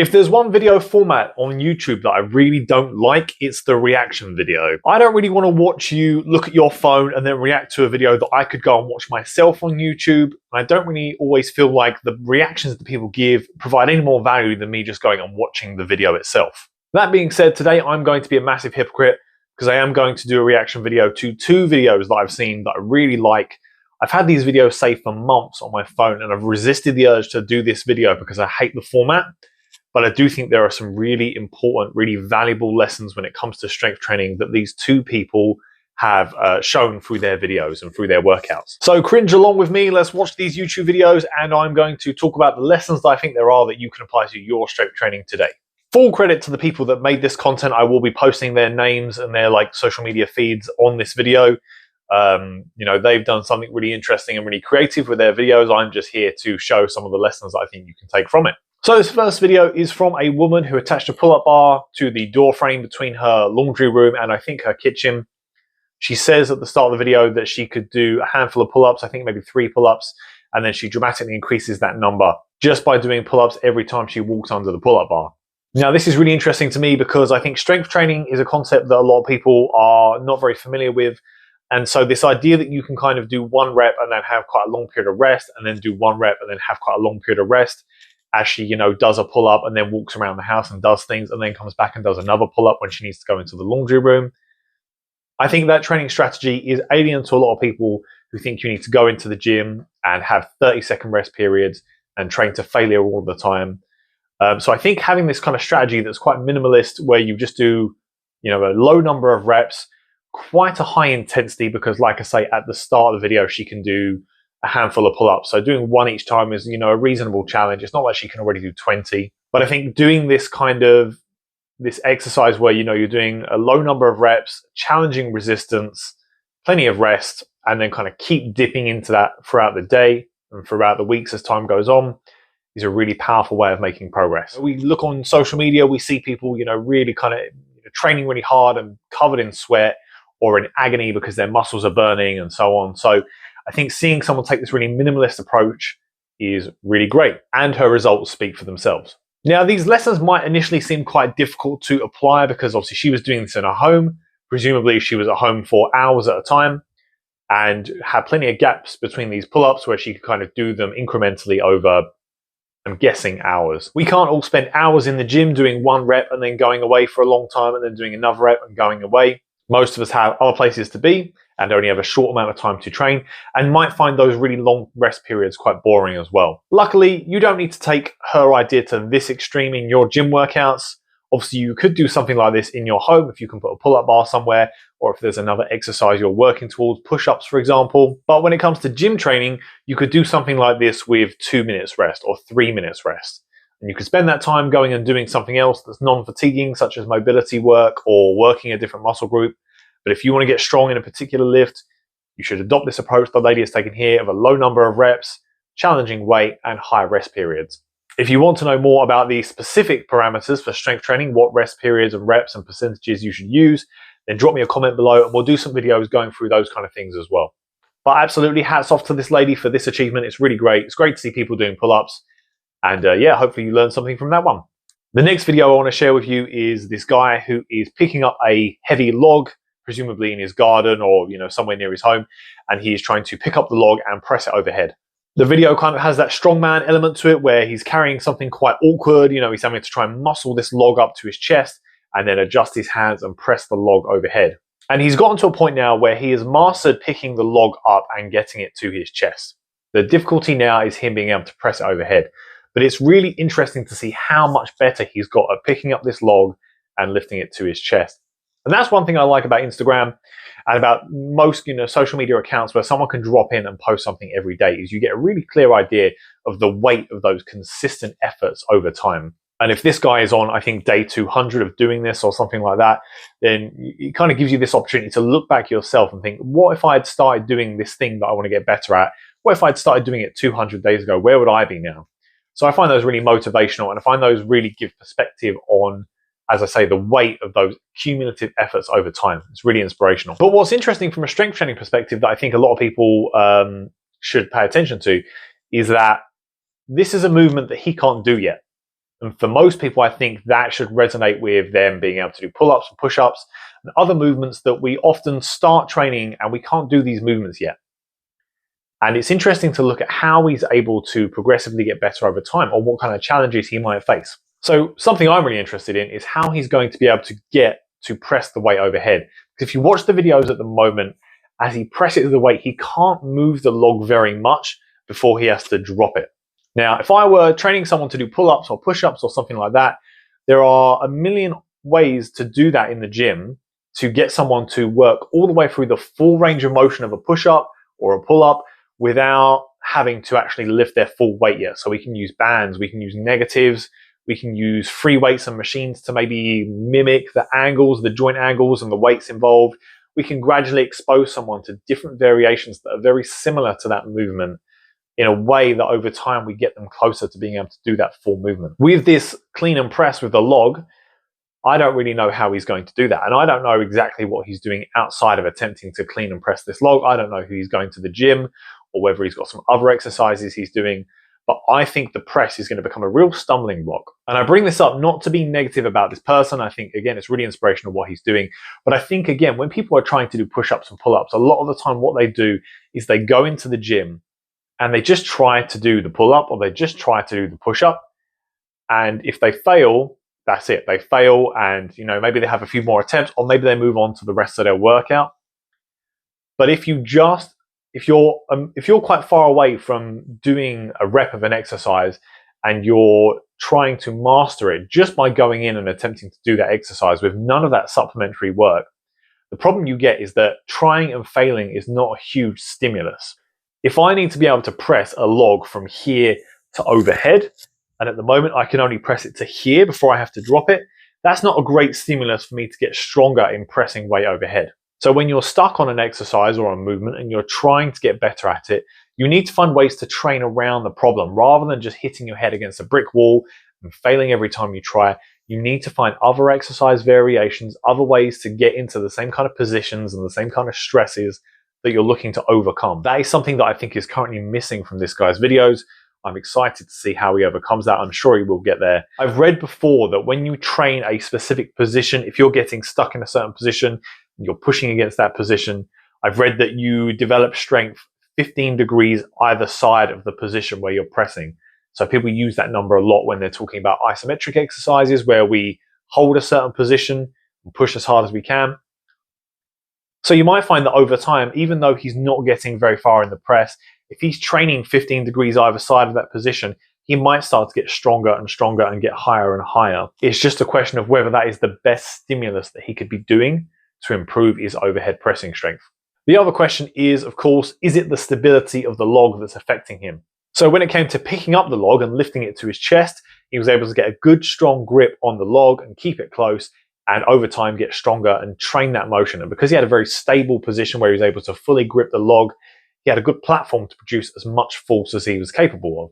If there's one video format on YouTube that I really don't like, it's the reaction video. I don't really want to watch you look at your phone and then react to a video that I could go and watch myself on YouTube. I don't really always feel like the reactions that people give provide any more value than me just going and watching the video itself. That being said, today I'm going to be a massive hypocrite because I am going to do a reaction video to two videos that I've seen that I really like. I've had these videos saved for months on my phone and I've resisted the urge to do this video because I hate the format. But I do think there are some really important, really valuable lessons when it comes to strength training that these two people have shown through their videos and through their workouts. So cringe along with me, let's watch these YouTube videos and I'm going to talk about the lessons that I think there are that you can apply to your strength training today. Full credit to the people that made this content. I will be posting their names and their social media feeds on this video. They've done something really interesting and really creative with their videos. I'm just here to show some of the lessons that I think you can take from it. So this first video is from a woman who attached a pull-up bar to the door frame between her laundry room and I think her kitchen. She says at the start of the video that she could do a handful of pull-ups, I think maybe 3 pull-ups, and then she dramatically increases that number just by doing pull-ups every time she walks under the pull-up bar. Now this is really interesting to me because I think strength training is a concept that a lot of people are not very familiar with. And so this idea that you can kind of do 1 rep and then have quite a long period of rest and then do 1 rep and then have quite a long period of rest as she, does a pull-up and then walks around the house and does things and then comes back and does another pull-up when she needs to go into the laundry room. I think that training strategy is alien to a lot of people who think you need to go into the gym and have 30-second rest periods and train to failure all the time. So I think having this kind of strategy that's quite minimalist where you just do, a low number of reps, quite a high intensity because like I say, at the start of the video, she can do a handful of pull-ups. So doing 1 each time is, a reasonable challenge. It's not like she can already do 20. But I think doing this this exercise where, you're doing a low number of reps, challenging resistance, plenty of rest, and then kind of keep dipping into that throughout the day and throughout the weeks as time goes on is a really powerful way of making progress. We look on social media, we see people, really kind of training really hard and covered in sweat or in agony because their muscles are burning and so on. So I think seeing someone take this really minimalist approach is really great, and her results speak for themselves. Now, these lessons might initially seem quite difficult to apply because obviously she was doing this in her home. Presumably she was at home for hours at a time and had plenty of gaps between these pull-ups where she could kind of do them incrementally over, I'm guessing, hours. We can't all spend hours in the gym doing 1 rep and then going away for a long time and then doing another rep and going away. Most of us have other places to be and only have a short amount of time to train and might find those really long rest periods quite boring as well. Luckily, you don't need to take her idea to this extreme in your gym workouts. Obviously, you could do something like this in your home if you can put a pull-up bar somewhere or if there's another exercise you're working towards, push-ups, for example. But when it comes to gym training, you could do something like this with 2 minutes rest or 3 minutes rest. And you could spend that time going and doing something else that's non-fatiguing, such as mobility work or working a different muscle group. But if you want to get strong in a particular lift, you should adopt this approach the lady has taken here of a low number of reps, challenging weight, and high rest periods. If you want to know more about the specific parameters for strength training, what rest periods and reps and percentages you should use, then drop me a comment below and we'll do some videos going through those kind of things as well. But absolutely hats off to this lady for this achievement. It's really great. It's great to see people doing pull-ups. And yeah, hopefully you learned something from that one. The next video I want to share with you is this guy who is picking up a heavy log, presumably in his garden or somewhere near his home, and he is trying to pick up the log and press it overhead. The video kind of has that strongman element to it where he's carrying something quite awkward. He's having to try and muscle this log up to his chest and then adjust his hands and press the log overhead. And he's gotten to a point now where he has mastered picking the log up and getting it to his chest. The difficulty now is him being able to press it overhead. But it's really interesting to see how much better he's got at picking up this log and lifting it to his chest. And that's one thing I like about Instagram and about most social media accounts where someone can drop in and post something every day is you get a really clear idea of the weight of those consistent efforts over time. And if this guy is on, I think, day 200 of doing this or something like that, then it kind of gives you this opportunity to look back yourself and think, what if I had started doing this thing that I want to get better at? What if I'd started doing it 200 days ago? Where would I be now? So I find those really motivational and I find those really give perspective on, as I say, the weight of those cumulative efforts over time. It's really inspirational. But what's interesting from a strength training perspective that I think a lot of people should pay attention to is that this is a movement that he can't do yet. And for most people, I think that should resonate with them being able to do pull-ups and push-ups and other movements that we often start training and we can't do these movements yet. And it's interesting to look at how he's able to progressively get better over time or what kind of challenges he might face. So something I'm really interested in is how he's going to be able to get to press the weight overhead. Because if you watch the videos at the moment, as he presses the weight, he can't move the log very much before he has to drop it. Now, if I were training someone to do pull-ups or push-ups or something like that, there are a million ways to do that in the gym to get someone to work all the way through the full range of motion of a push-up or a pull-up without having to actually lift their full weight yet. So we can use bands, we can use negatives, we can use free weights and machines to maybe mimic the angles, the joint angles and the weights involved. We can gradually expose someone to different variations that are very similar to that movement in a way that over time we get them closer to being able to do that full movement. With this clean and press with the log, I don't really know how he's going to do that. And I don't know exactly what he's doing outside of attempting to clean and press this log. I don't know who he's going to the gym or whether he's got some other exercises he's doing. But I think the press is going to become a real stumbling block. And I bring this up not to be negative about this person. I think, again, it's really inspirational what he's doing. But I think, again, when people are trying to do push-ups and pull-ups, a lot of the time what they do is they go into the gym and they just try to do the pull-up or they just try to do the push-up. And if they fail, that's it. They fail and, maybe they have a few more attempts or maybe they move on to the rest of their workout. But if you're quite far away from doing a rep of an exercise and you're trying to master it just by going in and attempting to do that exercise with none of that supplementary work, the problem you get is that trying and failing is not a huge stimulus. If I need to be able to press a log from here to overhead, and at the moment I can only press it to here before I have to drop it, that's not a great stimulus for me to get stronger in pressing weight overhead. So when you're stuck on an exercise or a movement and you're trying to get better at it, you need to find ways to train around the problem rather than just hitting your head against a brick wall and failing every time you try. You need to find other exercise variations, other ways to get into the same kind of positions and the same kind of stresses that you're looking to overcome. That is something that I think is currently missing from this guy's videos. I'm excited to see how he overcomes that. I'm sure he will get there. I've read before that when you train a specific position, if you're getting stuck in a certain position, you're pushing against that position, I've read that you develop strength 15 degrees either side of the position where you're pressing. So people use that number a lot when they're talking about isometric exercises where we hold a certain position and push as hard as we can. So you might find that over time, even though he's not getting very far in the press, if he's training 15 degrees either side of that position, he might start to get stronger and stronger and get higher and higher. It's just a question of whether that is the best stimulus that he could be doing to improve his overhead pressing strength. The other question is, of course, is it the stability of the log that's affecting him? So when it came to picking up the log and lifting it to his chest, he was able to get a good strong grip on the log and keep it close and over time get stronger and train that motion. And because he had a very stable position where he was able to fully grip the log, he had a good platform to produce as much force as he was capable of.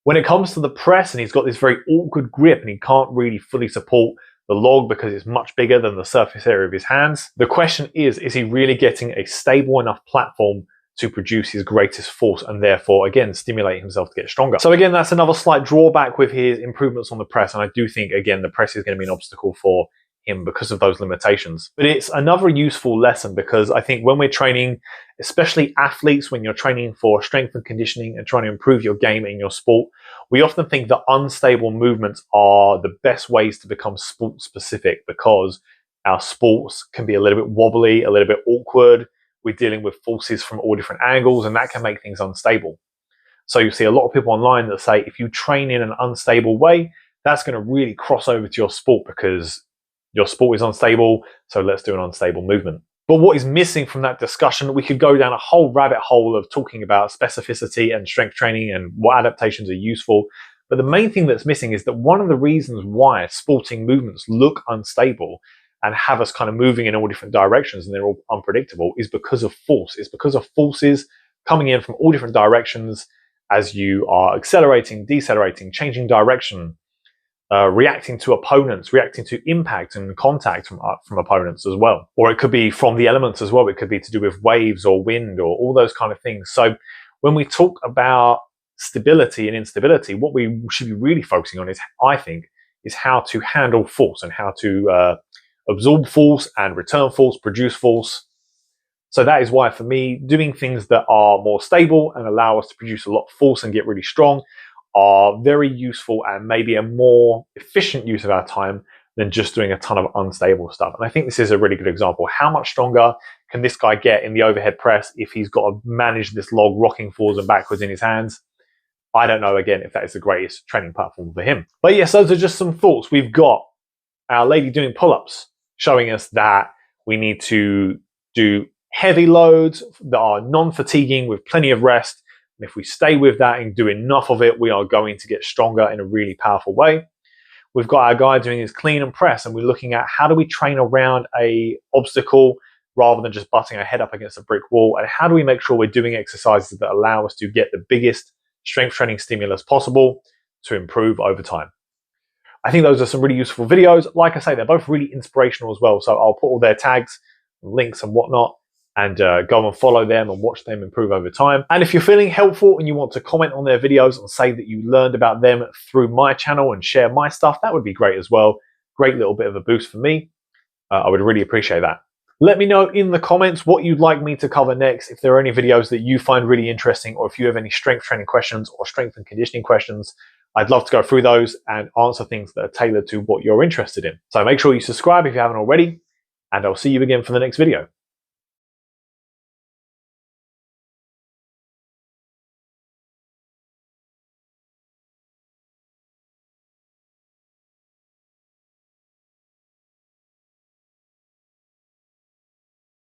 When it comes to the press and he's got this very awkward grip and he can't really fully support the log because it's much bigger than the surface area of his hands, the question is he really getting a stable enough platform to produce his greatest force and therefore, again, stimulate himself to get stronger? So again, that's another slight drawback with his improvements on the press. And I do think, again, the press is going to be an obstacle for him because of those limitations. But it's another useful lesson because I think when we're training, especially athletes, when you're training for strength and conditioning and trying to improve your game in your sport, we often think that unstable movements are the best ways to become sport specific because our sports can be a little bit wobbly, a little bit awkward. We're dealing with forces from all different angles and that can make things unstable. So you see a lot of people online that say if you train in an unstable way, that's going to really cross over to your sport because your sport is unstable, so let's do an unstable movement. But what is missing from that discussion, we could go down a whole rabbit hole of talking about specificity and strength training and what adaptations are useful. But the main thing that's missing is that one of the reasons why sporting movements look unstable and have us kind of moving in all different directions and they're all unpredictable is because of force. It's because of forces coming in from all different directions as you are accelerating, decelerating, changing direction, reacting to opponents, reacting to impact and contact from opponents as well. Or it could be from the elements as well. It could be to do with waves or wind or all those kind of things. So when we talk about stability and instability, what we should be really focusing on is, I think, is how to handle force and how to absorb force and return force, produce force. So that is why, for me, doing things that are more stable and allow us to produce a lot of force and get really strong are very useful and maybe a more efficient use of our time than just doing a ton of unstable stuff. And I think this is a really good example. How much stronger can this guy get in the overhead press if he's got to manage this log rocking forwards and backwards in his hands? I don't know, again, if that is the greatest training platform for him. But yes, those are just some thoughts. We've got our lady doing pull-ups showing us that we need to do heavy loads that are non-fatiguing with plenty of rest. And if we stay with that and do enough of it, we are going to get stronger in a really powerful way. We've got our guy doing his clean and press, and we're looking at how do we train around a obstacle rather than just butting our head up against a brick wall, and how do we make sure we're doing exercises that allow us to get the biggest strength training stimulus possible to improve over time. I think those are some really useful videos. Like I say, they're both really inspirational as well, so I'll put all their tags, links and whatnot, and go and follow them and watch them improve over time. And if you're feeling helpful and you want to comment on their videos and say that you learned about them through my channel and share my stuff, that would be great as well. Great little bit of a boost for me. I would really appreciate that. Let me know in the comments what you'd like me to cover next, if there are any videos that you find really interesting, or if you have any strength training questions or strength and conditioning questions. I'd love to go through those and answer things that are tailored to what you're interested in. So make sure you subscribe if you haven't already, and I'll see you again for the next video.